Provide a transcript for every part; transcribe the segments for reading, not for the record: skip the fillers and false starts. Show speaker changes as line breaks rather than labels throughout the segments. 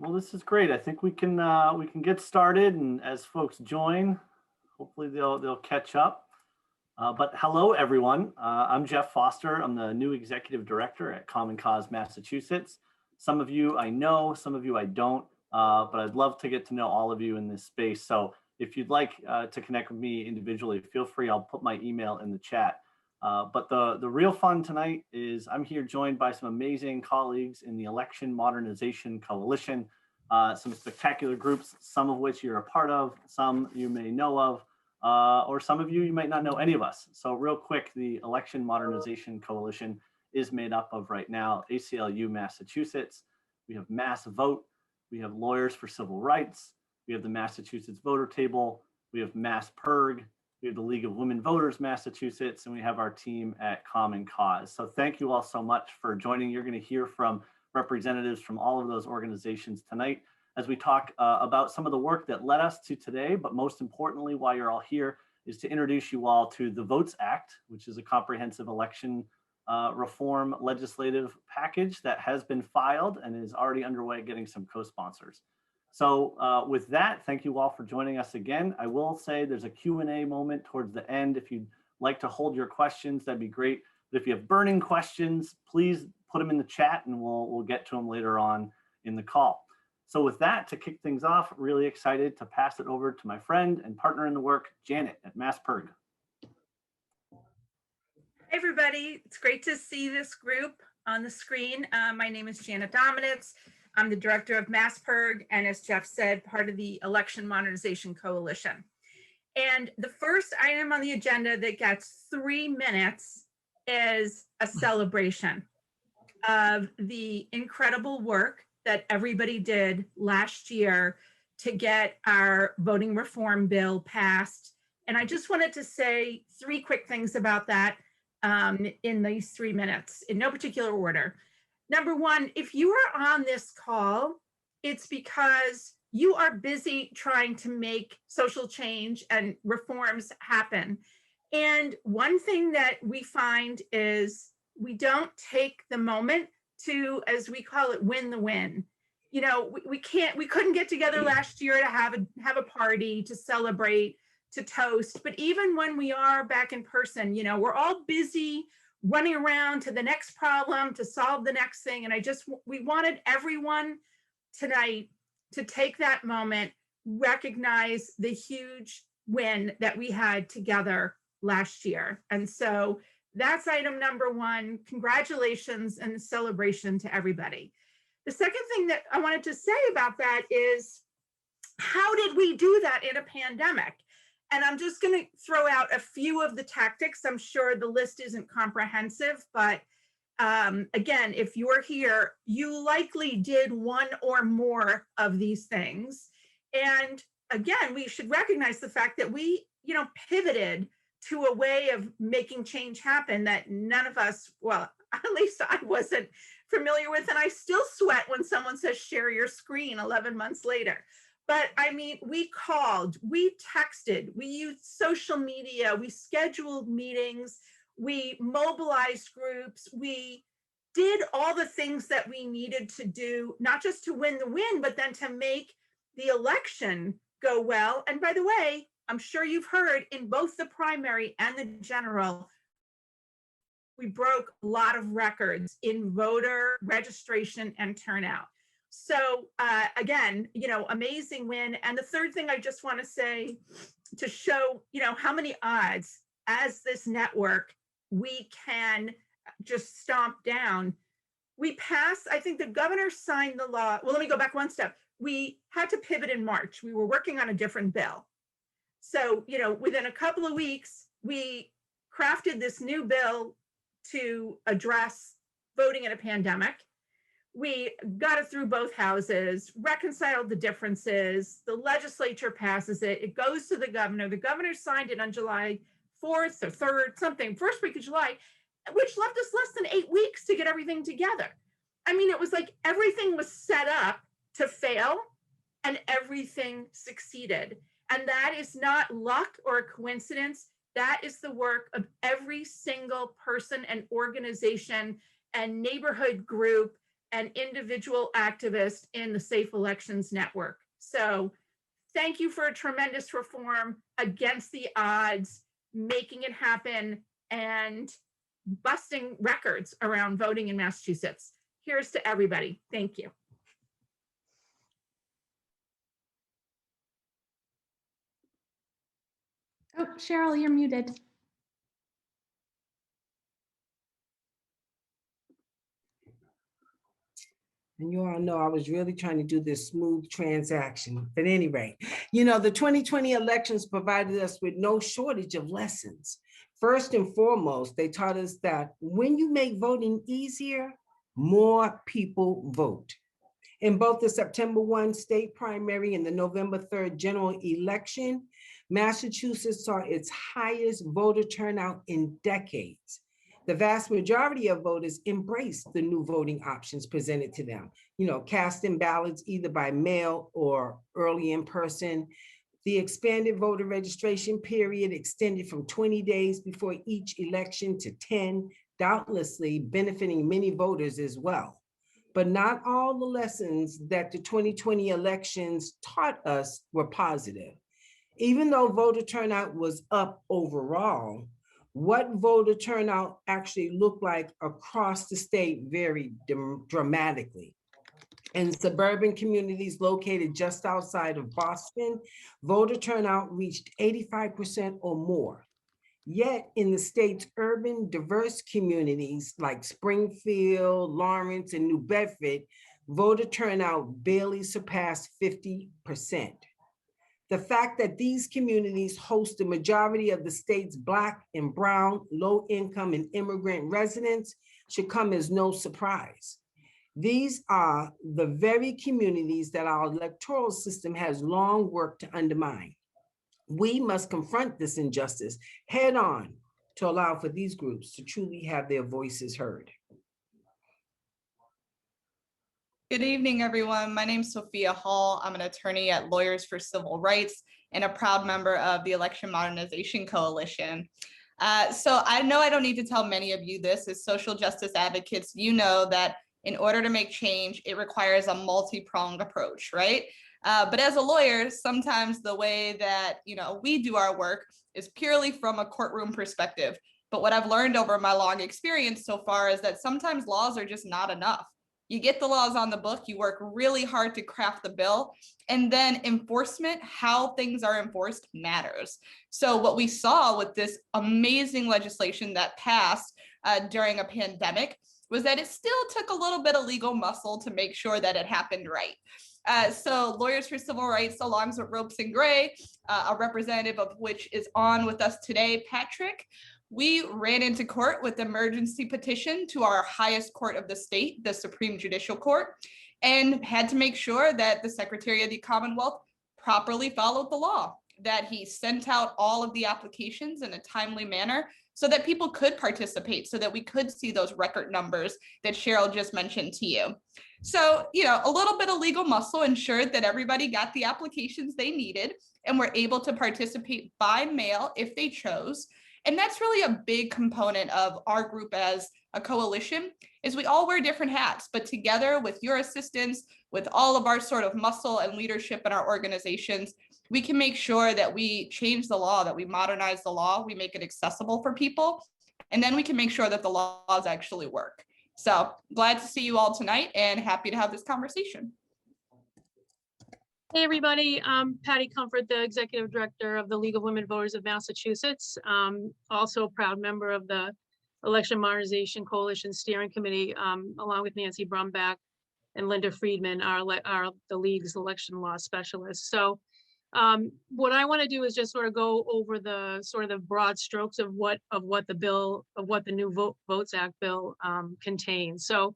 Well, this is great. I think we can get started, and as folks join, hopefully they'll catch up. But hello, everyone. I'm Geoff Foster. I'm the new executive director at Common Cause Massachusetts. Some of you I know, some of you I don't, but I'd love to get to know all of you in this space. So if you'd like to connect with me individually, feel free. I'll put my email in the chat. But the real fun tonight is I'm here joined by some amazing colleagues in the Election Modernization Coalition, some spectacular groups, some of which you're a part of, some you may know of, or some of you might not know any of us. So real quick, the Election Modernization Coalition is made up of right now ACLU Massachusetts, we have MassVOTE, we have Lawyers for Civil Rights, we have the Massachusetts Voter Table, we have MASSPIRG, we have the League of Women Voters Massachusetts, and we have our team at Common Cause. So thank you all so much for joining. You're going to hear from representatives from all of those organizations tonight as we talk about some of the work that led us to today, but most importantly, why you're all here is to introduce you all to the VOTES Act, which is a comprehensive election reform legislative package that has been filed and is already underway getting some co-sponsors. So with that, thank you all for joining us again. I will say there's a Q&A moment towards the end. If you'd like to hold your questions, that'd be great. But if you have burning questions, please put them in the chat and we'll get to them later on in the call. So with that, to kick things off, really excited to pass it over to my friend and partner in the work, Janet at MASSPIRG.
Hey everybody, it's great to see this group on the screen. My name is Janet Domenitz. I'm the director of MASSPIRG, and as Geoff said, part of the Election Modernization Coalition. And the first item on the agenda that gets 3 minutes is a celebration of the incredible work that everybody did last year to get our voting reform bill passed. And I just wanted to say 3 quick things about that in these 3 minutes, in no particular order. Number one, if you are on this call, it's because you are busy trying to make social change and reforms happen. And one thing that we find is we don't take the moment to, as we call it, win the win. You know, we couldn't get together last year to have a party, to celebrate, to toast. But even when we are back in person, you know, we're all busy running around to the next problem, to solve the next thing. And we wanted everyone tonight to take that moment, recognize the huge win that we had together last year. And so that's item number one. Congratulations and the celebration to everybody. The second thing that I wanted to say about that is, how did we do that in a pandemic? And I'm just going to throw out a few of the tactics. I'm sure the list isn't comprehensive, but again, if you're here, you likely did one or more of these things. And again, we should recognize the fact that we, you know, pivoted to a way of making change happen that none of us, well, at least I wasn't familiar with. And I still sweat when someone says, share your screen 11 months later. But I mean, we called, we texted, we used social media, we scheduled meetings, we mobilized groups, we did all the things that we needed to do, not just to win the win, but then to make the election go well. And by the way, I'm sure you've heard in both the primary and the general, we broke a lot of records in voter registration and turnout. So again, you know, amazing win. And the third thing I just want to say to show, you know, how many odds as this network we can just stomp down. We passed, I think the governor signed the law. Well, let me go back one step. We had to pivot in March. We were working on a different bill. So, you know, within a couple of weeks, we crafted this new bill to address voting in a pandemic. We got it through both houses, reconciled the differences, the legislature passes it, it goes to the governor signed it on July 4th or 3rd, something, first week of July, which left us less than 8 weeks to get everything together. I mean, it was like everything was set up to fail and everything succeeded. And that is not luck or a coincidence. That is the work of every single person and organization and neighborhood group and individual activists in the Safe Elections Network. So thank you for a tremendous reform against the odds, making it happen and busting records around voting in Massachusetts. Here's to everybody. Thank you.
Oh, Cheryl, you're muted.
And you all know I was really trying to do this smooth transaction. But anyway, you know, the 2020 elections provided us with no shortage of lessons. First and foremost, they taught us that when you make voting easier, more people vote. In both the September 1 state primary and the November 3rd general election, Massachusetts saw its highest voter turnout in decades. The vast majority of voters embraced the new voting options presented to them, you know, casting ballots either by mail or early in person. The expanded voter registration period extended from 20 days before each election to 10, doubtlessly benefiting many voters as well. But not all the lessons that the 2020 elections taught us were positive. Even though voter turnout was up overall, what voter turnout actually looked like across the state varied dramatically. In suburban communities located just outside of Boston, voter turnout reached 85% or more. Yet in the state's urban diverse communities like Springfield, Lawrence, and New Bedford, voter turnout barely surpassed 50%. The fact that these communities host the majority of the state's Black and Brown, low income and immigrant residents should come as no surprise. These are the very communities that our electoral system has long worked to undermine. We must confront this injustice head on to allow for these groups to truly have their voices heard.
Good evening, everyone. My name is Sophia Hall. I'm an attorney at Lawyers for Civil Rights and a proud member of the Election Modernization Coalition. So I know I don't need to tell many of you this. As social justice advocates, you know that in order to make change, it requires a multi-pronged approach, right? But as a lawyer, sometimes the way that we do our work is purely from a courtroom perspective. But what I've learned over my long experience so far is that sometimes laws are just not enough. You get the laws on the book, you work really hard to craft the bill, and then enforcement, how things are enforced, matters. So what we saw with this amazing legislation that passed during a pandemic was that it still took a little bit of legal muscle to make sure that it happened right. So Lawyers for Civil Rights, along with Ropes and Gray, a representative of which is on with us today, Patrick, we ran into court with emergency petition to our highest court of the state, the Supreme Judicial Court, and had to make sure that the Secretary of the Commonwealth properly followed the law, that he sent out all of the applications in a timely manner so that people could participate, so that we could see those record numbers that Cheryl just mentioned to you. So, a little bit of legal muscle ensured that everybody got the applications they needed and were able to participate by mail if they chose. And that's really a big component of our group as a coalition, is we all wear different hats, but together with your assistance, with all of our sort of muscle and leadership in our organizations, we can make sure that we change the law, that we modernize the law, we make it accessible for people, and then we can make sure that the laws actually work. So glad to see you all tonight and happy to have this conversation.
Hey everybody, I'm Pattye Comfort, the Executive Director of the League of Women Voters of Massachusetts. Also a proud member of the Election Modernization Coalition Steering Committee, along with Nancy Brumback and Linda Friedman, are the League's election law specialists. So what I want to do is just sort of go over the sort of the broad strokes of what the new Votes Act bill contains. So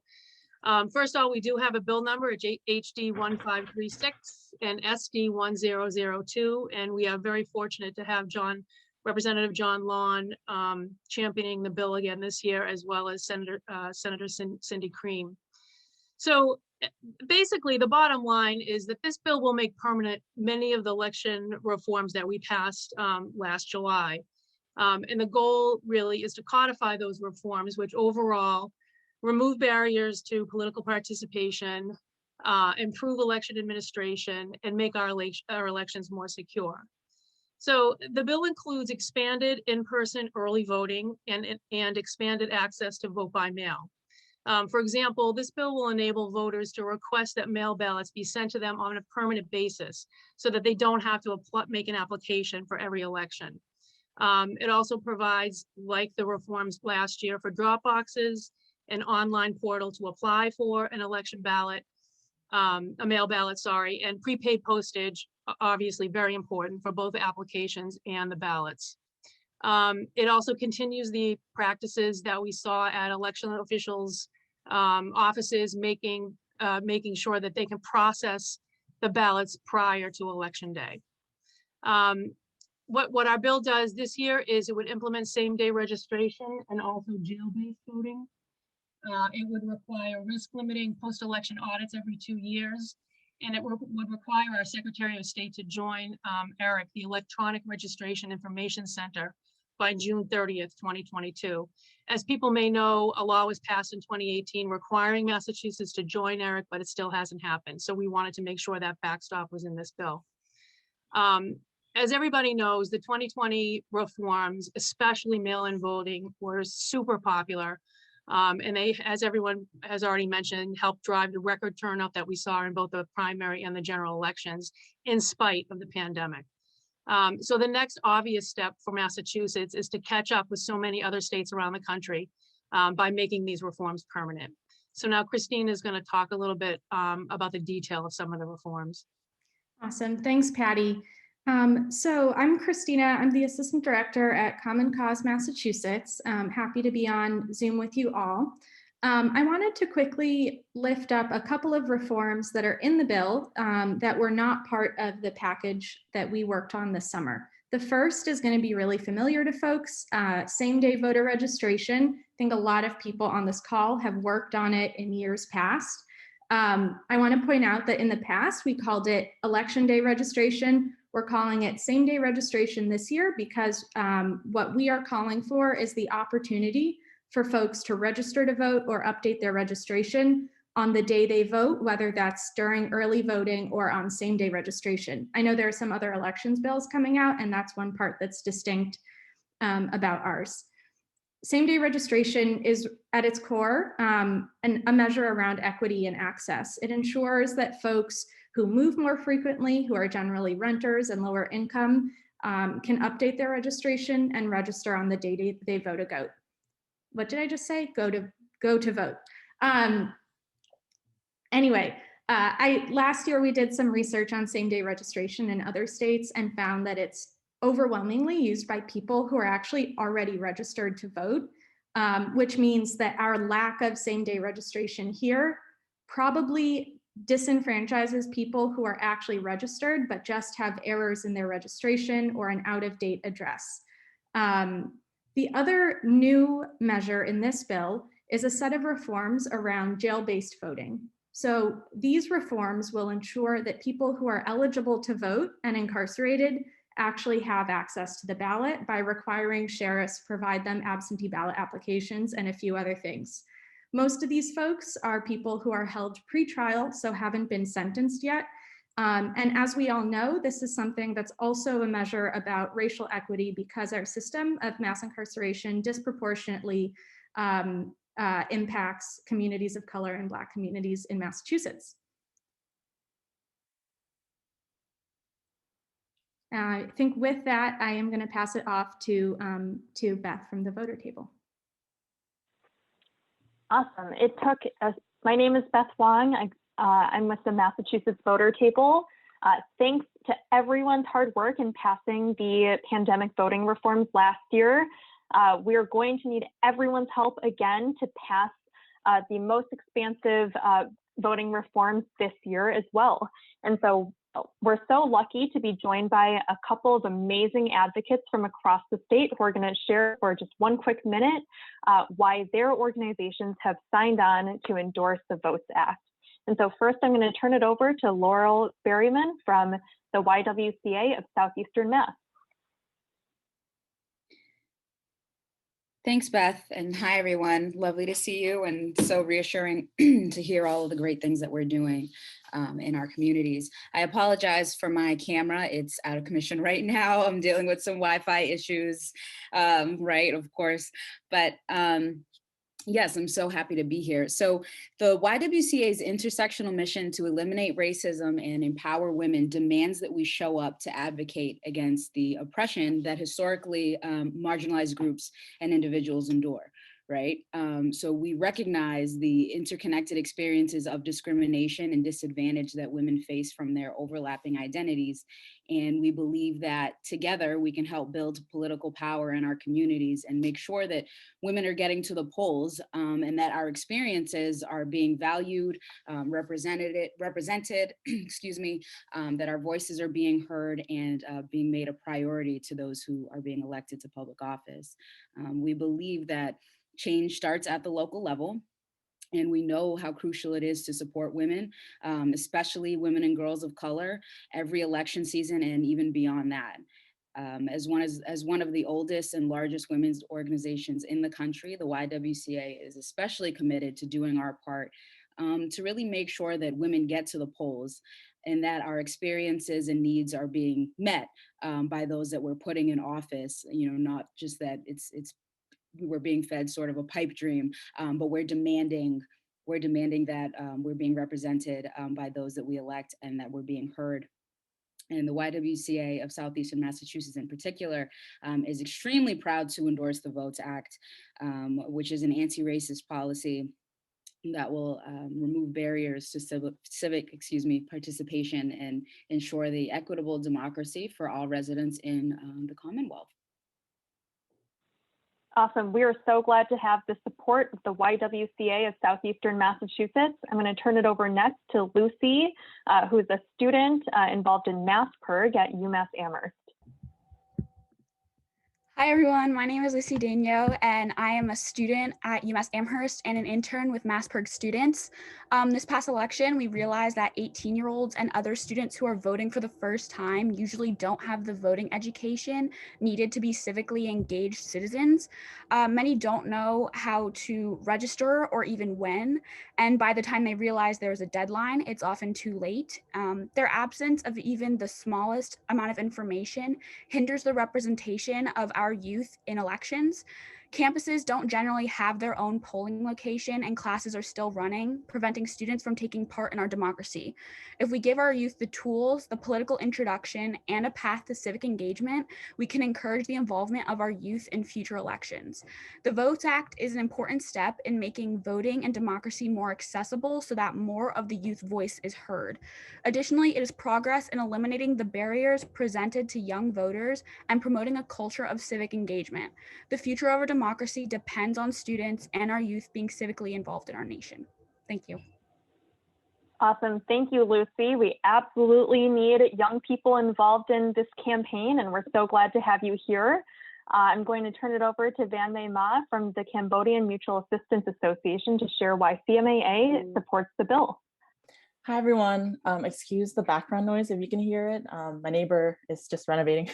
first of all, we do have a bill number, it's HD 1536 and SD 1002, and we are very fortunate to have Representative John Lawn championing the bill again this year, as well as Senator Cindy Cream. So basically, the bottom line is that this bill will make permanent many of the election reforms that we passed last July. And the goal really is to codify those reforms, which overall remove barriers to political participation, improve election administration, and make our elections more secure. So the bill includes expanded in-person early voting and expanded access to vote by mail. For example, this bill will enable voters to request that mail ballots be sent to them on a permanent basis so that they don't have to make an application for every election. It also provides, like the reforms last year, for drop boxes, an online portal to apply for an election ballot, a mail ballot, sorry, and prepaid postage, obviously very important for both the applications and the ballots. It also continues the practices that we saw at election officials' offices, making sure that they can process the ballots prior to election day. What our bill does this year is it would implement same-day registration and also jail-based voting. It would require risk-limiting post-election audits every 2 years, and it would require our Secretary of State to join ERIC, the Electronic Registration Information Center, by June 30th, 2022. As people may know, a law was passed in 2018 requiring Massachusetts to join ERIC, but it still hasn't happened. So we wanted to make sure that backstop was in this bill. As everybody knows, the 2020 reforms, especially mail-in voting, were super popular. And they, as everyone has already mentioned, helped drive the record turnout that we saw in both the primary and the general elections in spite of the pandemic. So the next obvious step for Massachusetts is to catch up with so many other states around the country by making these reforms permanent. So now Kristina is going to talk a little bit about the detail of some of the reforms.
Awesome. Thanks, Pattye. So I'm Kristina. I'm the Assistant Director at Common Cause Massachusetts. Happy to be on Zoom with you all. I wanted to quickly lift up a couple of reforms that are in the bill that were not part of the package that we worked on this summer. The first is going to be really familiar to folks, same-day voter registration. I think a lot of people on this call have worked on it in years past. I want to point out that in the past, we called it election day registration. We're calling it same-day registration this year because what we are calling for is the opportunity for folks to register to vote or update their registration on the day they vote, whether that's during early voting or on same-day registration. I know there are some other elections bills coming out, and that's one part that's distinct about ours. Same-day registration is at its core a measure around equity and access. It ensures that folks who move more frequently, who are generally renters and lower income, can update their registration and register on the day they vote a go. What did I just say? Go to vote. Anyway, last year we did some research on same-day registration in other states and found that it's overwhelmingly used by people who are actually already registered to vote, which means that our lack of same-day registration here probably disenfranchises people who are actually registered but just have errors in their registration or an out-of-date address. The other new measure in this bill is a set of reforms around jail-based voting. So these reforms will ensure that people who are eligible to vote and incarcerated actually have access to the ballot by requiring sheriffs provide them absentee ballot applications and a few other things. Most of these folks are people who are held pretrial, so haven't been sentenced yet. And as we all know, this is something that's also a measure about racial equity because our system of mass incarceration disproportionately impacts communities of color and Black communities in Massachusetts. I think with that, I am going to pass it off to Beth from the voter table.
Awesome. My name is Beth Huang. I'm with the Massachusetts voter table. Thanks to everyone's hard work in passing the pandemic voting reforms last year. We are going to need everyone's help again to pass the most expansive voting reforms this year as well. And so we're so lucky to be joined by a couple of amazing advocates from across the state who are going to share for just one quick minute why their organizations have signed on to endorse the VOTES Act. And so first I'm going to turn it over to Laurel Berryman from the YWCA of Southeastern Mass.
Thanks, Beth, and hi, everyone. Lovely to see you, and so reassuring to hear all of the great things that we're doing in our communities. I apologize for my camera. It's out of commission right now. I'm dealing with some Wi-Fi issues, right, of course, but yes, I'm so happy to be here. So the YWCA's intersectional mission to eliminate racism and empower women demands that we show up to advocate against the oppression that historically marginalized groups and individuals endure, right? So we recognize the interconnected experiences of discrimination and disadvantage that women face from their overlapping identities. And we believe that together we can help build political power in our communities and make sure that women are getting to the polls and that our experiences are being valued, represented, excuse me, that our voices are being heard and being made a priority to those who are being elected to public office. We believe that change starts at the local level. And we know how crucial it is to support women, especially women and girls of color, every election season and even beyond that. As one of the oldest and largest women's organizations in the country, the YWCA is especially committed to doing our part to really make sure that women get to the polls and that our experiences and needs are being met by those that we're putting in office. You know, not just that we're being fed sort of a pipe dream, but we're demanding that we're being represented by those that we elect and that we're being heard. And the YWCA of Southeastern Massachusetts in particular is extremely proud to endorse the VOTE Act, which is an anti-racist policy that will remove barriers to civic participation and ensure the equitable democracy for all residents in the Commonwealth.
Awesome. We are so glad to have the support of the YWCA of Southeastern Massachusetts. I'm going to turn it over next to Lucie, who is a student involved in MASSPIRG at UMass Amherst.
Hi everyone, my name is Lucie Daignault and I am a student at UMass Amherst and an intern with MASSPIRG students. This past election, we realized that 18-year-olds and other students who are voting for the first time usually don't have the voting education needed to be civically engaged citizens. Many don't know how to register or even when, and by the time they realize there's a deadline, it's often too late. Their absence of even the smallest amount of information hinders the representation of our youth in elections. Campuses don't generally have their own polling location and classes are still running, preventing students from taking part in our democracy. If we give our youth the tools, the political introduction, and a path to civic engagement, we can encourage the involvement of our youth in future elections. The VOTE Act is an important step in making voting and democracy more accessible so that more of the youth voice is heard. Additionally, it is progress in eliminating the barriers presented to young voters and promoting a culture of civic engagement. The future of our democracy depends on students and our youth being civically involved in our nation. Thank you.
Awesome. Thank you, Lucie. We absolutely need young people involved in this campaign, and we're so glad to have you here. I'm going to turn it over to Van May Ma from the Cambodian Mutual Assistance Association to share why CMAA supports the bill.
Hi, everyone. Excuse the background noise if you can hear it. My neighbor is just renovating.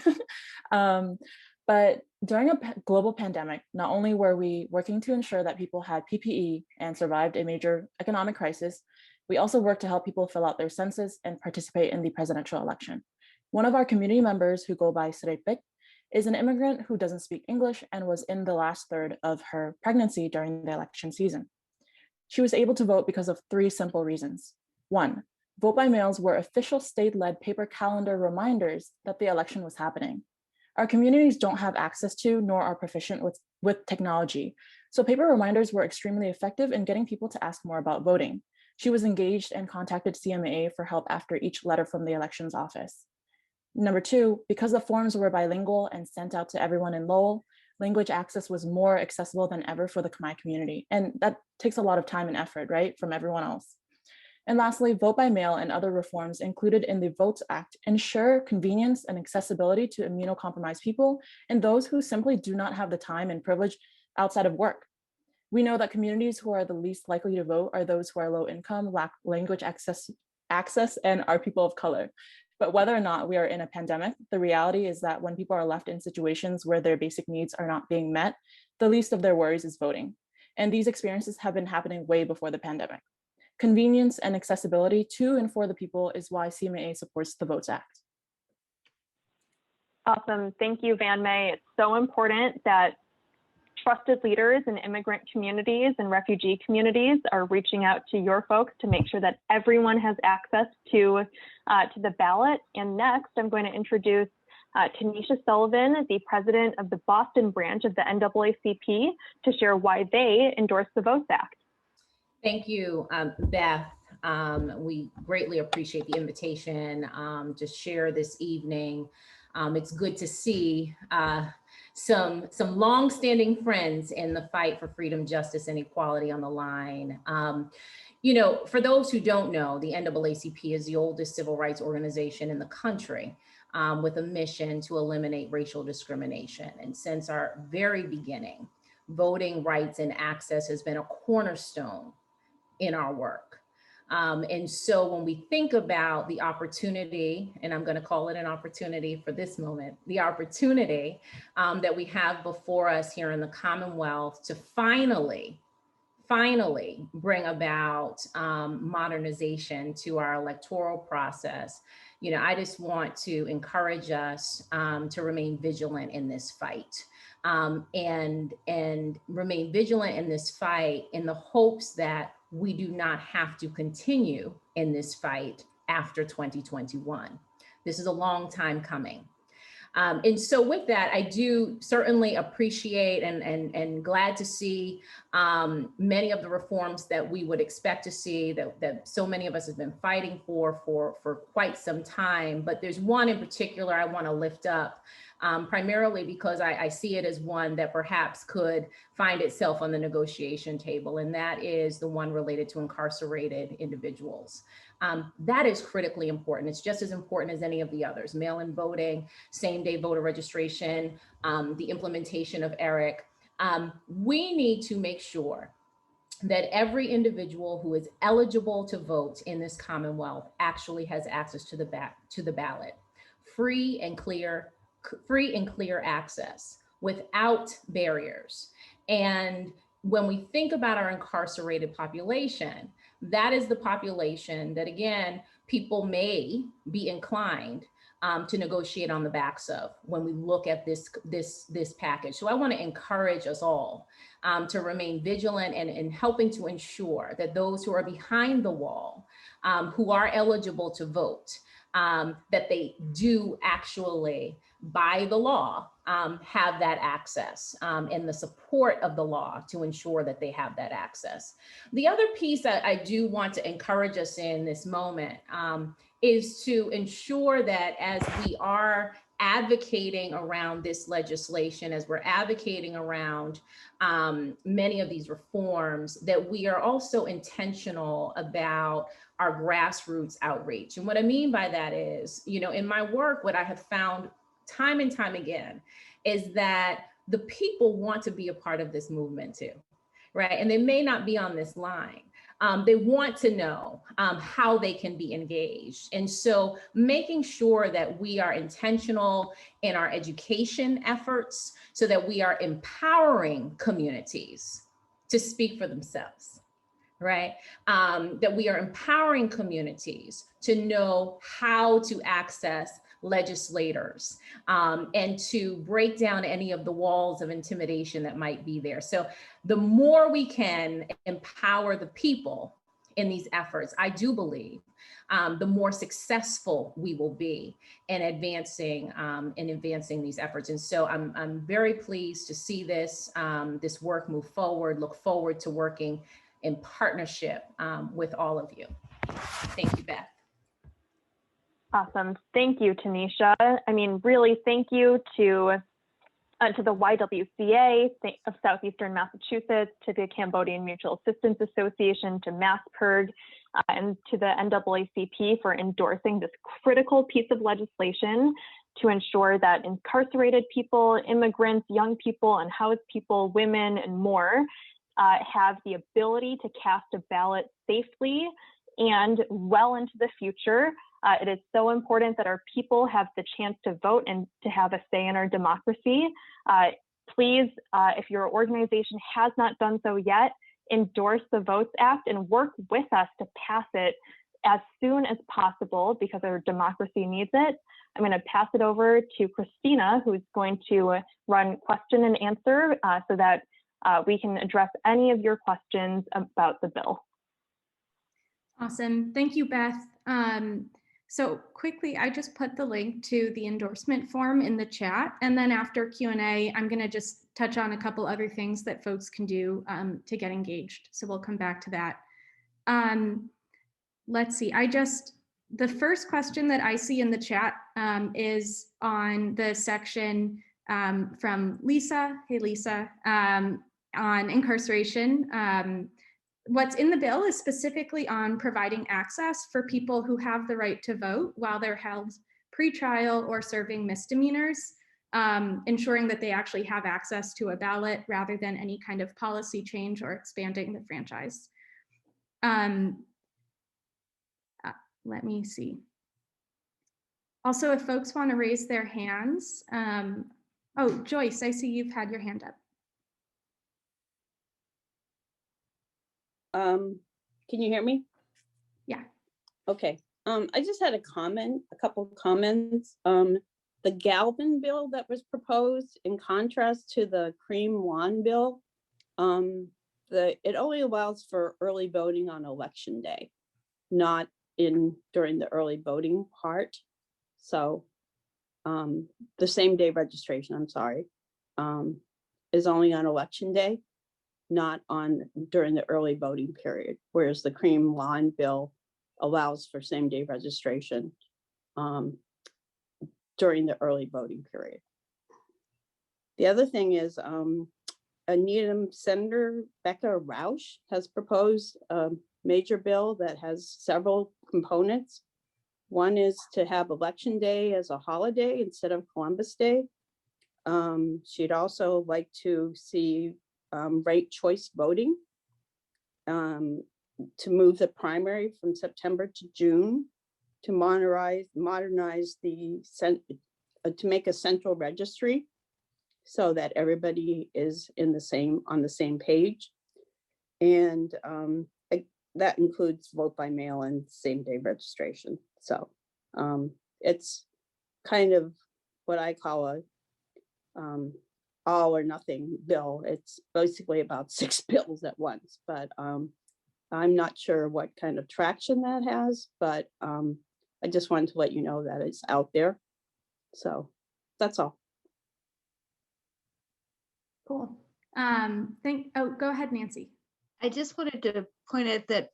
But during a global pandemic, not only were we working to ensure that people had PPE and survived a major economic crisis, we also worked to help people fill out their census and participate in the presidential election. One of our community members who go by Srepik is an immigrant who doesn't speak English and was in the last third of her pregnancy during the election season. She was able to vote because of 3 simple reasons. 1, vote by mails were official state-led paper calendar reminders that the election was happening. Our communities don't have access to nor are proficient with technology, so paper reminders were extremely effective in getting people to ask more about voting. She was engaged and contacted CMAA for help after each letter from the elections office. Number 2, because the forms were bilingual and sent out to everyone in Lowell, language access was more accessible than ever for the Khmer community. And that takes a lot of time and effort, right, from everyone else. And lastly, vote by mail and other reforms included in the VOTE Act ensure convenience and accessibility to immunocompromised people and those who simply do not have the time and privilege outside of work. We know that communities who are the least likely to vote are those who are low income, lack language access, and are people of color. But whether or not we are in a pandemic, the reality is that when people are left in situations where their basic needs are not being met, the least of their worries is voting. And these experiences have been happening way before the pandemic. Convenience and accessibility to and for the people is why CMAA supports the VOTES Act.
Awesome. Thank you, Van May. It's so important that trusted leaders in immigrant communities and refugee communities are reaching out to your folks to make sure that everyone has access to the ballot. And next, I'm going to introduce Tanisha Sullivan, the president of the Boston branch of the NAACP, to share why they endorse the VOTES Act.
Thank you, Beth. We greatly appreciate the invitation to share this evening. It's good to see some long-standing friends in the fight for freedom, justice, and equality on the line. You know, for those who don't know, the NAACP is the oldest civil rights organization in the country, with a mission to eliminate racial discrimination. And since our very beginning, voting rights and access has been a cornerstone in our work. And so when we think about the opportunity, and I'm going to call it an opportunity for this moment, the opportunity that we have before us here in the Commonwealth to finally bring about modernization to our electoral process, you know, I just want to encourage us to remain vigilant in this fight. And remain vigilant in this fight in the hopes that we do not have to continue in this fight after 2021. This is a long time coming. And so with that, I do certainly appreciate and glad to see many of the reforms that we would expect to see that so many of us have been fighting for quite some time. But there's one in particular I want to lift up, primarily because I see it as one that perhaps could find itself on the negotiation table, and that is the one related to incarcerated individuals. That is critically important. It's just as important as any of the others: mail-in voting, same-day voter registration, the implementation of ERIC. We need to make sure that every individual who is eligible to vote in this Commonwealth actually has access to the ballot, free and clear access without barriers. And when we think about our incarcerated population, that is the population that, again, people may be inclined to negotiate on the backs of when we look at this package. So I want to encourage us all to remain vigilant and helping to ensure that those who are behind the wall, who are eligible to vote, that they do actually, by the law, have that access and the support of the law to ensure that they have that access. The other piece that I do want to encourage us in this moment is to ensure that as we are advocating around this legislation, as we're advocating around many of these reforms, that we are also intentional about our grassroots outreach. And what I mean by that is, you know, in my work, what I have found time and time again is that the people want to be a part of this movement too, right? And they may not be on this line. They want to know how they can be engaged. And so making sure that we are intentional in our education efforts so that we are empowering communities to speak for themselves, right? That we are empowering communities to know how to access legislators and to break down any of the walls of intimidation that might be there. So the more we can empower the people in these efforts, I do believe the more successful we will be in advancing these efforts. And so I'm very pleased to see this work move forward, look forward to working in partnership with all of you. Thank you, Beth.
Awesome. Thank you, Tanisha. I mean, really, thank you to the YWCA of Southeastern Massachusetts, to the Cambodian Mutual Assistance Association, to MASSPIRG, and to the NAACP for endorsing this critical piece of legislation to ensure that incarcerated people, immigrants, young people, unhoused people, women, and more have the ability to cast a ballot safely and well into the future It is so important that our people have the chance to vote and to have a say in our democracy. Please, if your organization has not done so yet, endorse the Votes Act and work with us to pass it as soon as possible because our democracy needs it. I'm going to pass it over to Kristina, who's going to run question and answer so that we can address any of your questions about the bill.
Awesome. Thank you, Beth. So quickly, I just put the link to the endorsement form in the chat. And then after Q&A, I'm going to just touch on a couple other things that folks can do to get engaged. So we'll come back to that. Let's see. The first question that I see in the chat is on the section from Lisa. Hey, Lisa, on incarceration. What's in the bill is specifically on providing access for people who have the right to vote while they're held pretrial or serving misdemeanors, ensuring that they actually have access to a ballot rather than any kind of policy change or expanding the franchise. Let me see. Also, if folks want to raise their hands. Oh, Joyce, I see you've had your hand up.
Can you hear me?
Yeah.
Okay. I just had a couple of comments. The Galvin bill that was proposed, in contrast to the Cream-Wan bill, it only allows for early voting on election day, not during the early voting part. So the same day registration, I'm sorry, is only on election day, not during the early voting period, whereas the Cream-Wan bill allows for same day registration during the early voting period. The other thing is Senator Becca Rausch has proposed a major bill that has several components. One is to have election day as a holiday instead of Columbus Day. She'd also like to see ranked choice voting, to move the primary from September to June, to modernize to make a central registry so that everybody is on the same page. And that includes vote by mail and same day registration. So it's kind of what I call a all or nothing bill. It's basically about 6 bills at once, but I'm not sure what kind of traction that has, but I just wanted to let you know that it's out there. So that's all.
Cool. Go ahead, Nancy.
I just wanted to point out that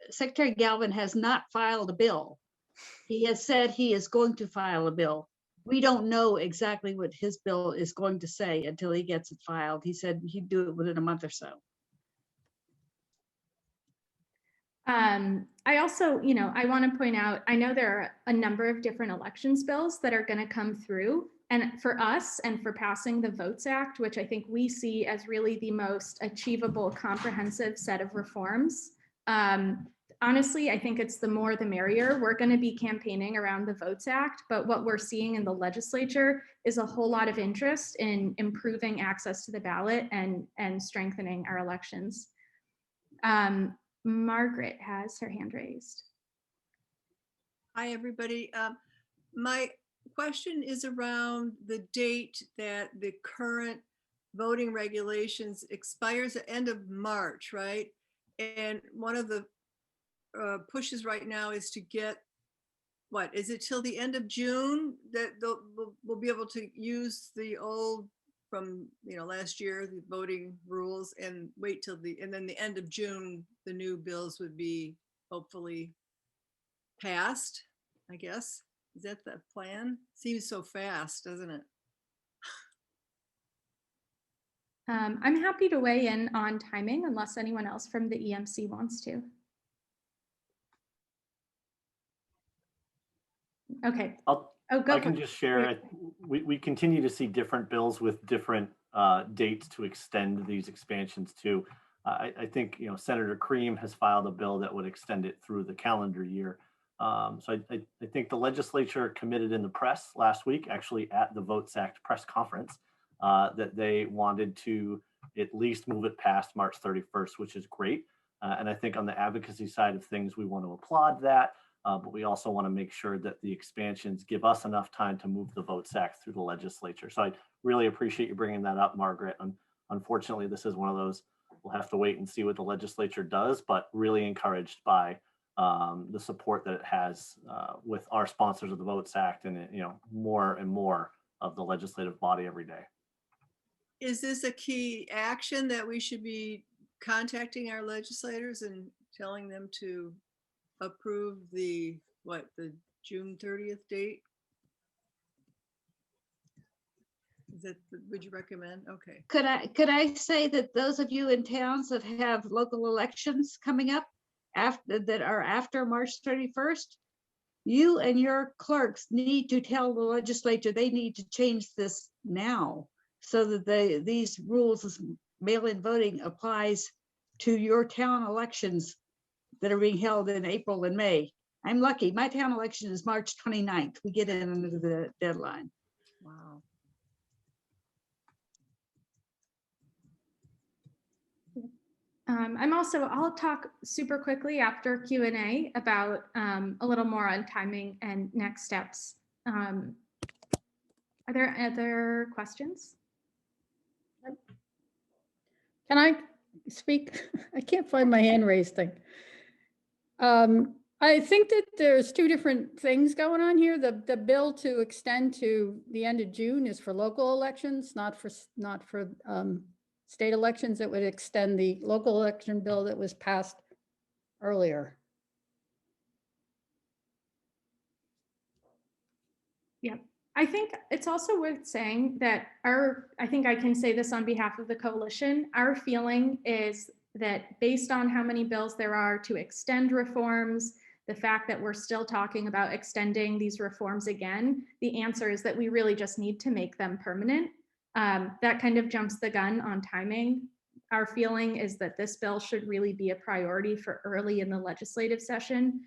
Secretary Galvin has not filed a bill. He has said he is going to file a bill. We don't know exactly what his bill is going to say until he gets it filed. He said he'd do it within a month or so.
I also, I want to point out, I know there are a number of different elections bills that are going to come through. And for us and for passing the Votes Act, which I think we see as really the most achievable, comprehensive set of reforms. Honestly, I think it's the more the merrier. We're going to be campaigning around the Votes Act, but what we're seeing in the legislature is a whole lot of interest in improving access to the ballot and strengthening our elections. Margaret has her hand raised.
Hi, everybody. My question is around the date that the current voting regulations expires at the end of March, right? And one of the pushes right now is to get, what, is it till the end of June that we'll be able to use the old from last year, the voting rules, and wait till and then the end of June, the new bills would be hopefully passed, I guess. Is that the plan? Seems so fast, doesn't it?
I'm happy to weigh in on timing unless anyone else from the EMC wants to. Okay.
I can just share it. We continue to see different bills with different dates to extend these expansions to. I think Senator Cream has filed a bill that would extend it through the calendar year. So I think the legislature committed in the press last week, actually at the Votes Act press conference, that they wanted to at least move it past March 31st, which is great. And I think on the advocacy side of things, we want to applaud that, but we also want to make sure that the expansions give us enough time to move the Votes Act through the legislature. So I really appreciate you bringing that up, Margaret. And unfortunately, this is one of those, we'll have to wait and see what the legislature does, but really encouraged by the support that it has with our sponsors of the Votes Act and, more and more of the legislative body every day.
Is this a key action that we should be contacting our legislators and telling them to approve the June 30th date? Would you recommend? Okay.
Could I say that those of you in towns that have local elections coming up after March 31st, you and your clerks need to tell the legislature they need to change this now so that these rules of mail-in voting applies to your town elections that are being held in April and May. I'm lucky. My town election is March 29th. We get in under the deadline.
Wow.
I'll talk super quickly after Q&A about a little more on timing and next steps. Are there other questions?
Can I speak? I can't find my hand raised thing. I think that there's two different things going on here. The bill to extend to the end of June is for local elections, not for state elections. It would extend the local election bill that was passed earlier.
Yeah, I think it's also worth saying that I think I can say this on behalf of the coalition, our feeling is that based on how many bills there are to extend reforms, the fact that we're still talking about extending these reforms again, the answer is that we really just need to make them permanent. That kind of jumps the gun on timing. Our feeling is that this bill should really be a priority for early in the legislative session.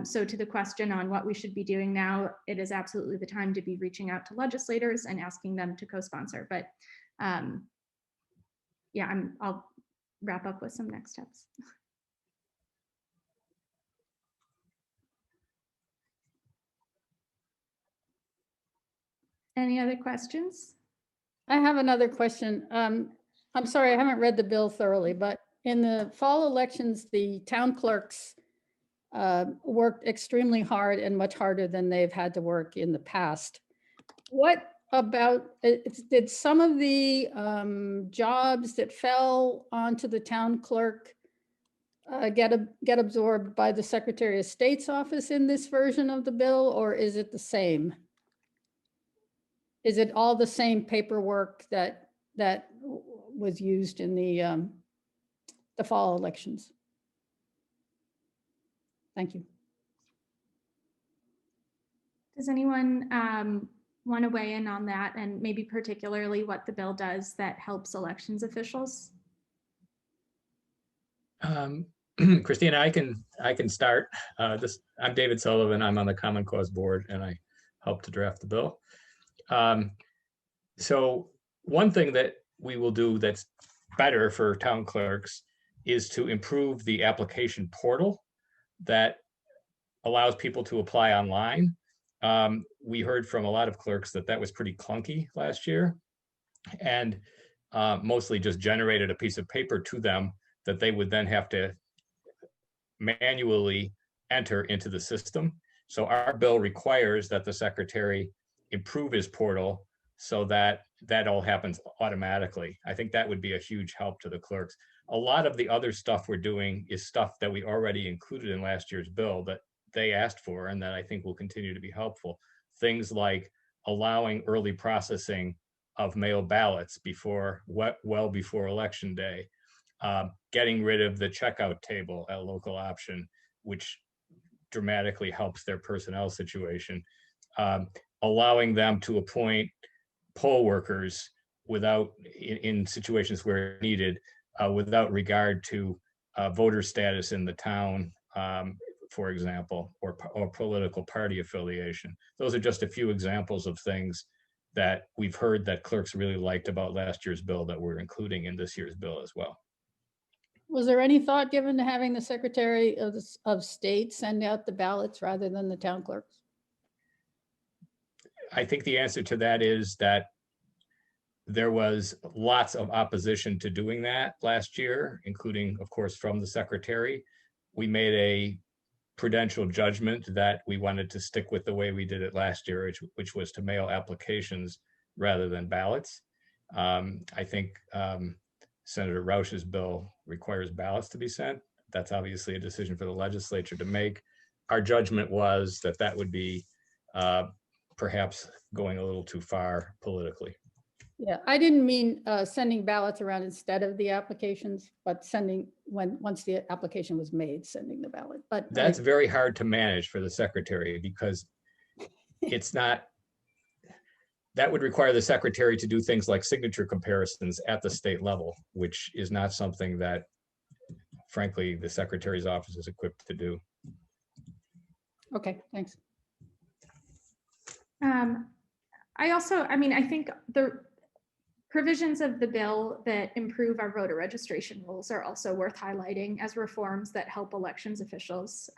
So to the question on what we should be doing now, it is absolutely the time to be reaching out to legislators and asking them to co-sponsor. But yeah, I'll wrap up with some next steps. Any other questions?
I have another question. I'm sorry, I haven't read the bill thoroughly, but in the fall elections, the town clerks worked extremely hard and much harder than they've had to work in the past. What about, did some of the jobs that fell onto the town clerk get absorbed by the Secretary of State's office in this version of the bill, or is it the same? Is it all the same paperwork that was used in the fall elections? Thank you.
Does anyone want to weigh in on that, and maybe particularly what the bill does that helps elections officials?
Kristina, I can start. I'm David Sullivan. I'm on the Common Cause board, and I helped to draft the bill. So one thing that we will do that's better for town clerks is to improve the application portal that allows people to apply online. We heard from a lot of clerks that was pretty clunky last year, and mostly just generated a piece of paper to them that they would then have to manually enter into the system. So our bill requires that the secretary improve his portal so that all happens automatically. I think that would be a huge help to the clerks. A lot of the other stuff we're doing is stuff that we already included in last year's bill that they asked for, and that I think will continue to be helpful. Things like allowing early processing of mail ballots well before election day, getting rid of the checkout table at local option, which dramatically helps their personnel situation, allowing them to appoint poll workers in situations where needed, without regard to voter status in the town, for example, or political party affiliation. Those are just a few examples of things that we've heard that clerks really liked about last year's bill that we're including in this year's bill as well.
Was there any thought given to having the Secretary of State send out the ballots rather than the town clerks?
I think the answer to that is that there was lots of opposition to doing that last year, including, of course, from the Secretary. We made a prudential judgment that we wanted to stick with the way we did it last year, which was to mail applications rather than ballots. I think Senator Roush's bill requires ballots to be sent. That's obviously a decision for the legislature to make. Our judgment was that that would be perhaps going a little too far politically.
Yeah, I didn't mean sending ballots around instead of the applications, but sending once the application was made, sending the ballot. But
that's very hard to manage for the Secretary because it's not, that would require the Secretary to do things like signature comparisons at the state level, which is not something that, frankly, the Secretary's office is equipped to do.
Okay, thanks.
I think the provisions of the bill that improve our voter registration rules are also worth highlighting as reforms that help elections officials.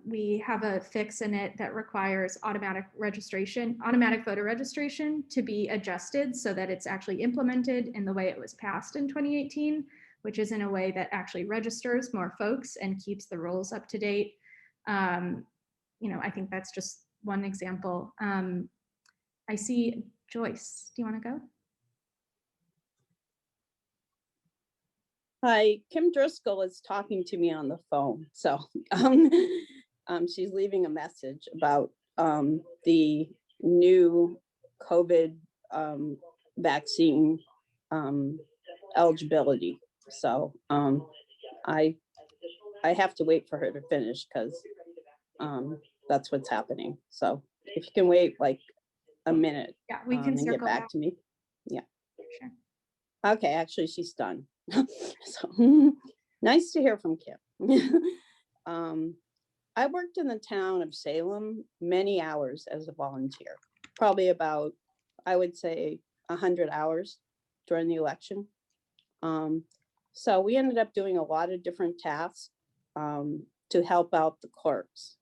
We have a fix in it that requires automatic voter registration to be adjusted so that it's actually implemented in the way it was passed in 2018, which is in a way that actually registers more folks and keeps the rolls up to date. I think that's just one example. I see Joyce. Do you want to go?
Hi, Kim Driscoll is talking to me on the phone. So she's leaving a message about the new COVID vaccine eligibility. So I have to wait for her to finish because that's what's happening. So if you can wait like a minute,
yeah, we can
and get back to me. Yeah.
Sure.
Okay, actually she's done. So nice to hear from Kim. I worked in the town of Salem many hours as a volunteer, probably about, I would say 100 hours during the election. So we ended up doing a lot of different tasks to help out the clerks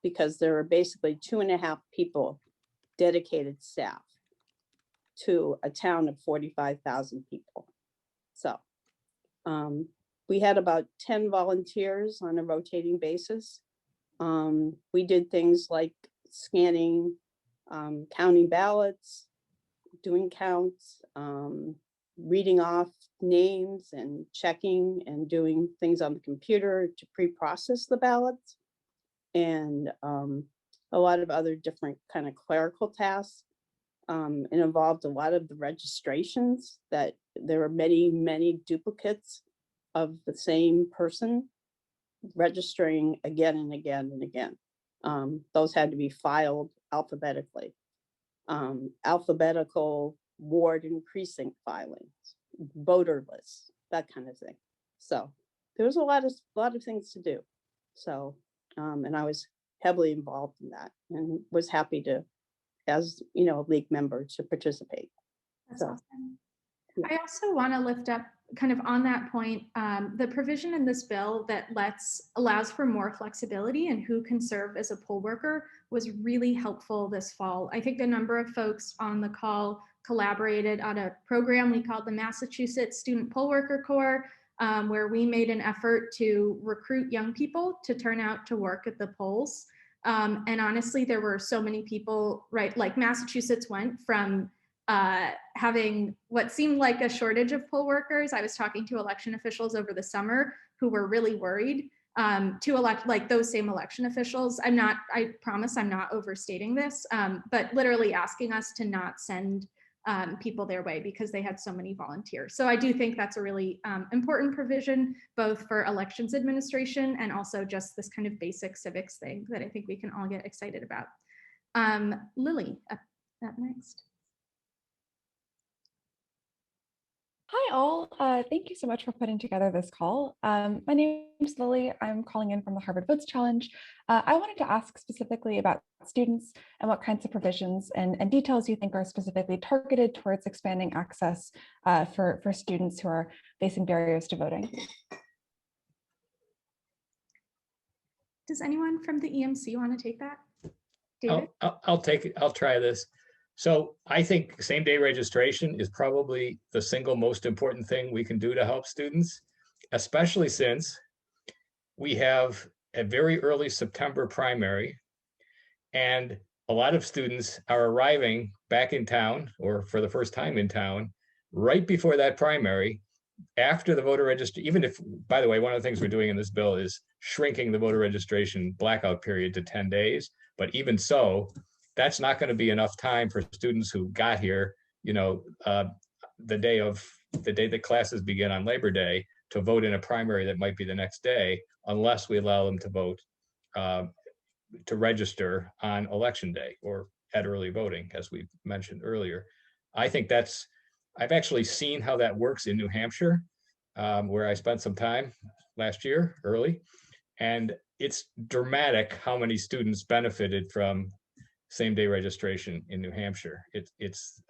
because there were basically 2.5 people dedicated staff to a town of 45,000 people. So we had about 10 volunteers on a rotating basis. We did things like scanning, counting ballots, doing counts, reading off names and checking and doing things on the computer to pre-process the ballots, and a lot of other different kind of clerical tasks. It involved a lot of the registrations, that there were many duplicates of the same person registering again and again and again. Those had to be filed alphabetically. Alphabetical ward and precinct filings, voter lists, that kind of thing. So there was a lot of things to do. So and I was heavily involved in that and was happy to, as you know, a league member, to participate.
That's awesome. Yeah. I also want to lift up, kind of on that point, the provision in this bill that allows for more flexibility in who can serve as a poll worker was really helpful this fall. I think a number of folks on the call collaborated on a program we called the Massachusetts Student Poll Worker Corps, where we made an effort to recruit young people to turn out to work at the polls. And honestly, there were so many people, right? Like Massachusetts went from having what seemed like a shortage of poll workers. I was talking to election officials over the summer who were really worried to elect like those same election officials. I promise I'm not overstating this, but literally asking us to not send people their way because they had so many volunteers. So I do think that's a really important provision, both for elections administration and also just this kind of basic civics thing that I think we can all get excited about. Lily, up next.
Hi all, thank you so much for putting together this call. My name is Lily. I'm calling in from the Harvard Votes Challenge. I wanted to ask specifically about students and what kinds of provisions and details you think are specifically targeted towards expanding access for students who are facing barriers to voting.
Does anyone from the EMC want to take that? David?
I'll take it. I'll try this. So I think same-day registration is probably the single most important thing we can do to help students, especially since we have a very early September primary, and a lot of students are arriving back in town or for the first time in town right before that primary, after the voter registration. Even if, by the way, one of the things we're doing in this bill is shrinking the voter registration blackout period to 10 days. But even so, that's not going to be enough time for students who got here, you know, the day that classes begin on Labor Day to vote in a primary that might be the next day, unless we allow them to vote, to register on election day or at early voting, as we mentioned earlier. I think I've actually seen how that works in New Hampshire, where I spent some time last year early, and it's dramatic how many students benefited from same-day registration in New Hampshire. It's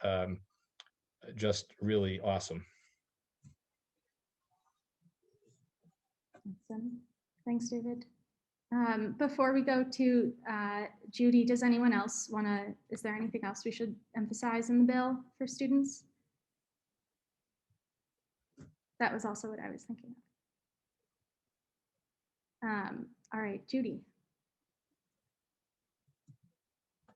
just really awesome.
Awesome. Thanks, David. Before we go to Judy, does anyone else want to, is there anything else we should emphasize in the bill for students? That was also what I was thinking of. All right, Judy.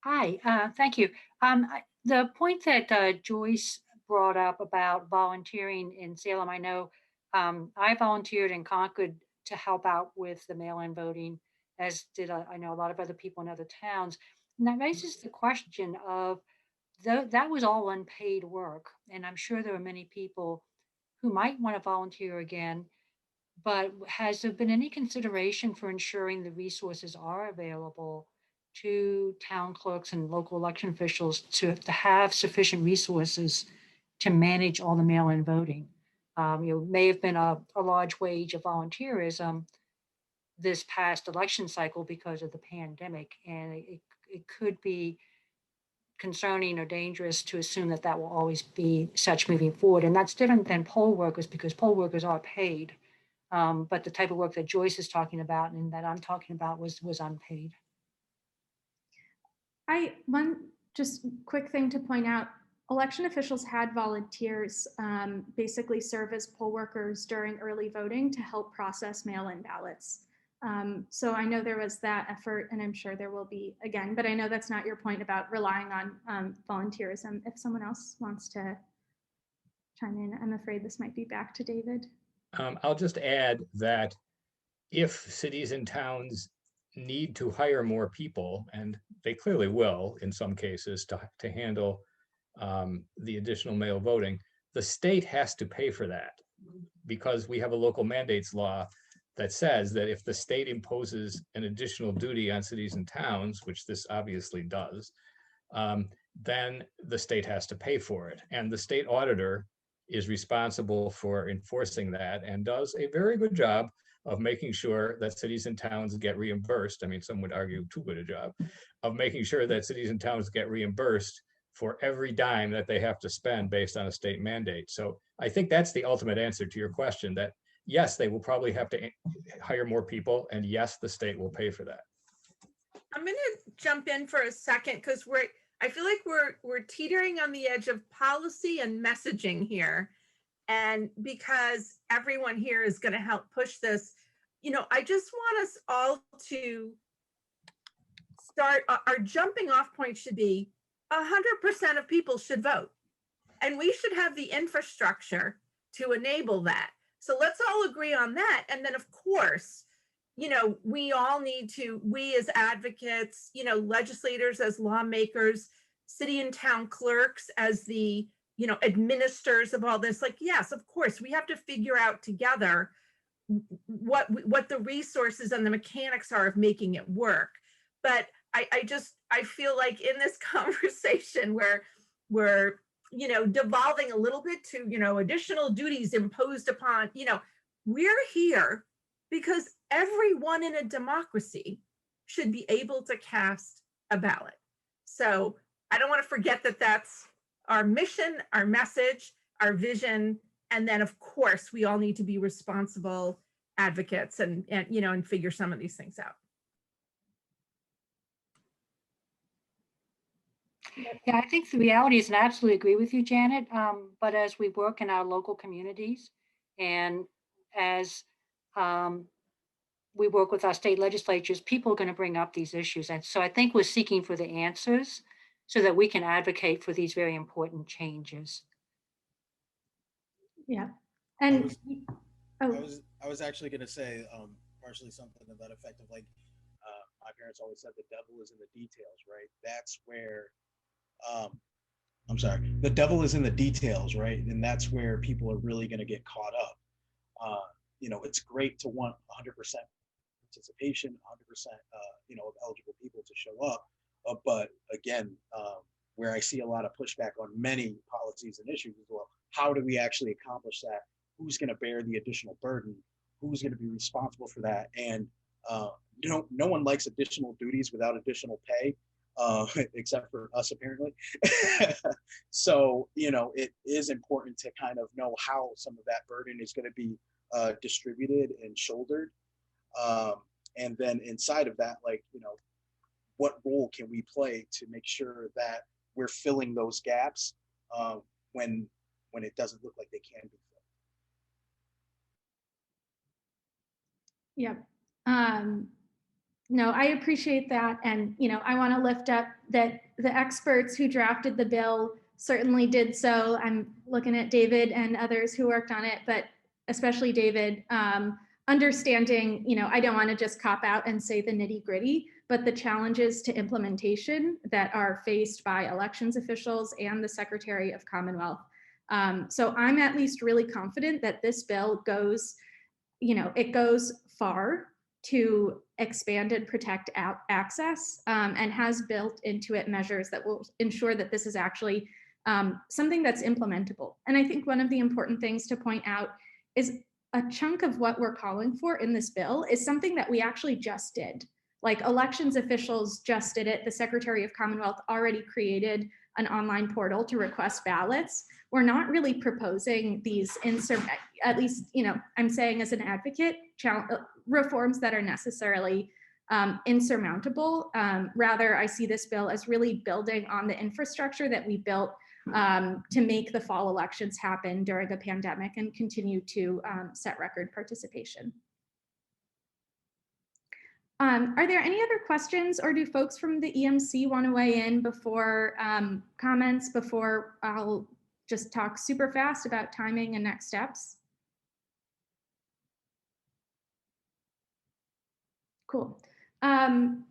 Hi, thank you. The point that Joyce brought up about volunteering in Salem, I know I volunteered in Concord to help out with the mail-in voting, as did I know a lot of other people in other towns. And that raises the question of, that was all unpaid work. And I'm sure there are many people who might want to volunteer again, but has there been any consideration for ensuring the resources are available to town clerks and local election officials to have sufficient resources to manage all the mail-in voting? May have been a large wage of volunteerism this past election cycle because of the pandemic, and it could be concerning or dangerous to assume that that will always be such moving forward. And that's different than poll workers, because poll workers are paid. But the type of work that Joyce is talking about and that I'm talking about was unpaid.
One just quick thing to point out, election officials had volunteers basically serve as poll workers during early voting to help process mail-in ballots. So I know there was that effort, and I'm sure there will be again, but I know that's not your point about relying on volunteerism. If someone else wants to chime in, I'm afraid this might be back to David.
I'll just add that if cities and towns need to hire more people, and they clearly will in some cases to handle the additional mail voting, the state has to pay for that, because we have a local mandates law that says that if the state imposes an additional duty on cities and towns, which this obviously does, then the state has to pay for it. And the state auditor is responsible for enforcing that and does a very good job of making sure that cities and towns get reimbursed. I mean, some would argue too good a job of making sure that cities and towns get reimbursed for every dime that they have to spend based on a state mandate. So I think that's the ultimate answer to your question, that yes, they will probably have to hire more people, and yes, the state will pay for that.
I'm going to jump in for a second, because I feel like we're teetering on the edge of policy and messaging here. And because everyone here is going to help push this, I just want us all to start, our jumping off point should be 100% of people should vote. And we should have the infrastructure to enable that. So let's all agree on that. And then of course, we all need to, we as advocates, legislators as lawmakers, city and town clerks as the, administrators of all this, yes, of course, we have to figure out together what the resources and the mechanics are of making it work. But I feel like in this conversation where we're devolving a little bit to, additional duties imposed upon, we're here because everyone in a democracy should be able to cast a ballot. So I don't want to forget that that's our mission, our message, our vision. And then of course, we all need to be responsible advocates and figure some of these things out.
Yeah, I think the reality is, and I absolutely agree with you, Janet, but as we work in our local communities and as we work with our state legislatures, people are going to bring up these issues. And so I think we're seeking for the answers so that we can advocate for these very important changes.
Yeah. And
I was actually going to say partially something to that effect of like, my parents always said the devil is in the details, right? That's where, I'm sorry, the devil is in the details, right? And that's where people are really going to get caught up. It's great to want 100% participation, 100%, of eligible people to show up. But again, where I see a lot of pushback on many policies and issues as well, how do we actually accomplish that? Who's going to bear the additional burden? Who's going to be responsible for that? And no one likes additional duties without additional pay, except for us apparently. So, it is important to kind of know how some of that burden is going to be distributed and shouldered. And then inside of that, what role can we play to make sure that we're filling those gaps when it doesn't look like they can be filled?
Yep. No, I appreciate that. And, I want to lift up that the experts who drafted the bill certainly did so. I'm looking at David and others who worked on it, but especially David, understanding, I don't want to just cop out and say the nitty gritty, but the challenges to implementation that are faced by elections officials and the Secretary of Commonwealth. So I'm at least really confident that this bill goes, it goes far to expand and protect access and has built into it measures that will ensure that this is actually something that's implementable. And I think one of the important things to point out is a chunk of what we're calling for in this bill is something that we actually just did. Like elections officials just did it. The Secretary of Commonwealth already created an online portal to request ballots. We're not really proposing these, at least, I'm saying as an advocate, reforms that are necessarily insurmountable. Rather, I see this bill as really building on the infrastructure that we built to make the fall elections happen during a pandemic and continue to set record participation. Are there any other questions, or do folks from the EMC want to weigh in before comments, before I'll just talk super fast about timing and next steps? Cool.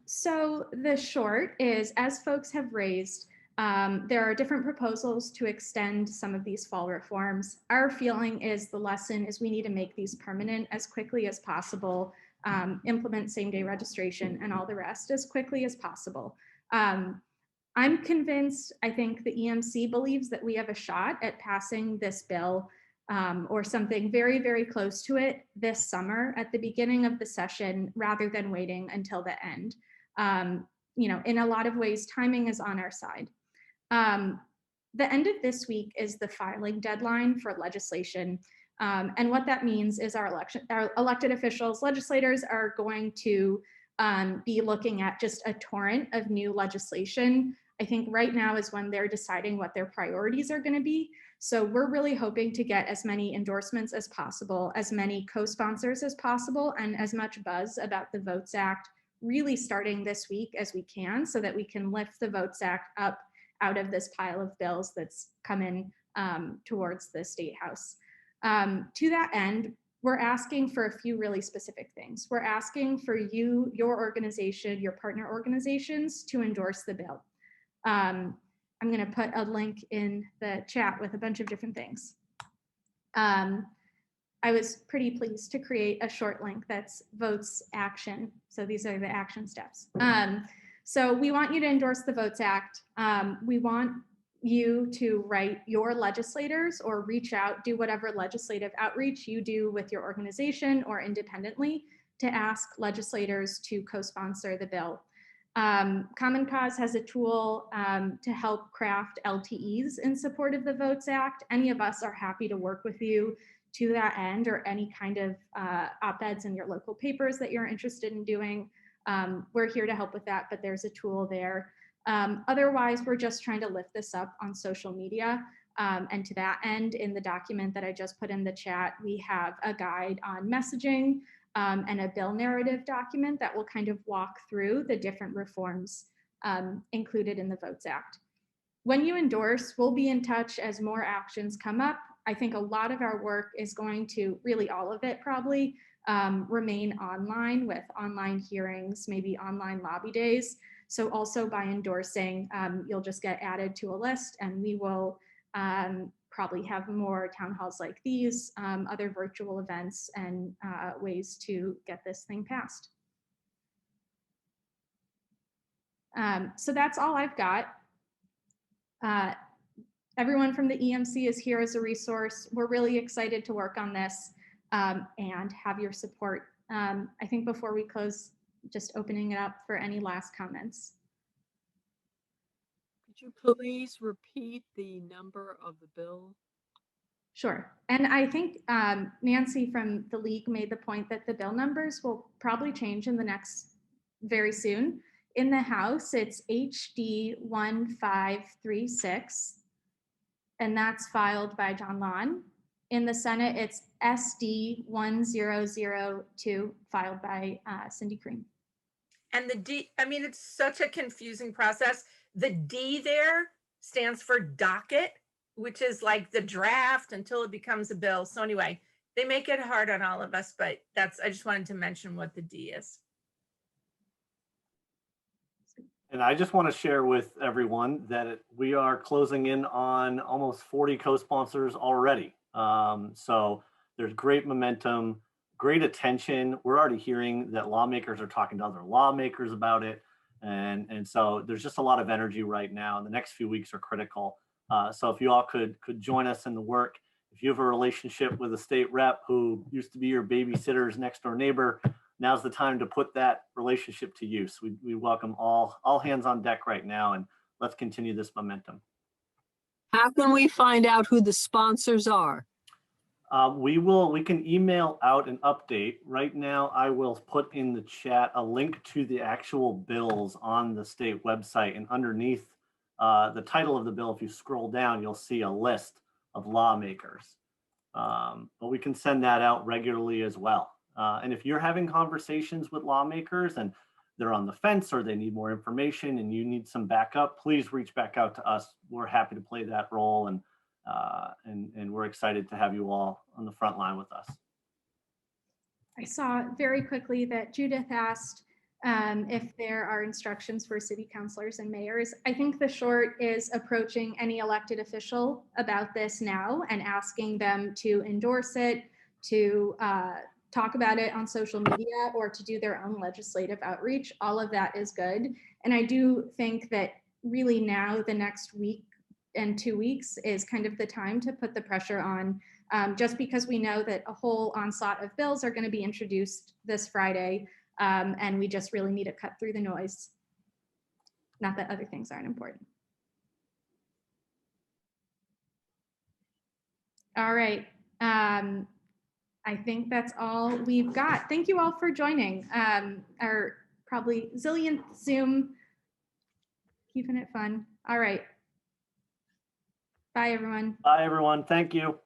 So the short is, as folks have raised, there are different proposals to extend some of these fall reforms. Our feeling is the lesson is we need to make these permanent as quickly as possible, implement same-day registration and all the rest as quickly as possible. I'm convinced, I think the EMC believes that we have a shot at passing this bill or something very, very close to it this summer at the beginning of the session, rather than waiting until the end. In a lot of ways, timing is on our side. The end of this week is the filing deadline for legislation. And what that means is our elected officials, legislators are going to be looking at just a torrent of new legislation. I think right now is when they're deciding what their priorities are going to be. So we're really hoping to get as many endorsements as possible, as many co-sponsors as possible, and as much buzz about the VOTES Act really starting this week as we can, so that we can lift the VOTES Act up out of this pile of bills that's coming towards the State House. To that end, we're asking for a few really specific things. We're asking for you, your organization, your partner organizations to endorse the bill. I'm going to put a link in the chat with a bunch of different things. I was pretty pleased to create a short link that's votes action. So these are the action steps. So we want you to endorse the VOTES Act. We want you to write your legislators or reach out, do whatever legislative outreach you do with your organization or independently to ask legislators to co-sponsor the bill. Common Cause has a tool to help craft LTEs in support of the VOTES Act. Any of us are happy to work with you to that end, or any kind of op-eds in your local papers that you're interested in doing. We're here to help with that, but there's a tool there. Otherwise, we're just trying to lift this up on social media. And to that end, in the document that I just put in the chat, we have a guide on messaging and a bill narrative document that will kind of walk through the different reforms included in the VOTES Act. When you endorse, we'll be in touch as more actions come up. I think a lot of our work is going to, really all of it probably, remain online with online hearings, maybe online lobby days. So also by endorsing, you'll just get added to a list, and we will probably have more town halls like these, other virtual events, and ways to get this thing passed. So that's all I've got. Everyone from the EMC is here as a resource. We're really excited to work on this and have your support. I think before we close, just opening it up for any last comments.
Could you please repeat the number of the bill?
Sure. And I think Nancy from the League made the point that the bill numbers will probably change in the next, very soon. In the House, it's HD 1536, and that's filed by John Lawn. In the Senate, it's SD 1002, filed by Cindy Cream.
And the D, I mean, it's such a confusing process. The D there stands for docket, which is like the draft until it becomes a bill. So anyway, they make it hard on all of us, but that's, I just wanted to mention what the D is.
And I just want to share with everyone that we are closing in on almost 40 co-sponsors already. So there's great momentum, great attention. We're already hearing that lawmakers are talking to other lawmakers about it. And so there's just a lot of energy right now, and the next few weeks are critical. So if you all could join us in the work, if you have a relationship with a state rep who used to be your babysitter's next door neighbor, now's the time to put that relationship to use. We welcome all hands on deck right now, and let's continue this momentum.
How can we find out who the sponsors are?
We can email out an update. Right now, I will put in the chat a link to the actual bills on the state website, and underneath the title of the bill, if you scroll down, you'll see a list of lawmakers. But we can send that out regularly as well. And if you're having conversations with lawmakers and they're on the fence or they need more information and you need some backup, please reach back out to us. We're happy to play that role, and we're excited to have you all on the front line with us.
I saw very quickly that Judith asked if there are instructions for city councilors and mayors. I think the short is approaching any elected official about this now and asking them to endorse it, to talk about it on social media, or to do their own legislative outreach. All of that is good. And I do think that really now the next week and 2 weeks is kind of the time to put the pressure on, just because we know that a whole onslaught of bills are going to be introduced this Friday, and we just really need to cut through the noise. Not that other things aren't important. All right. I think that's all we've got. Thank you all for joining our probably zillionth Zoom. Keeping it fun. All right. Bye, everyone.
Bye, everyone. Thank you.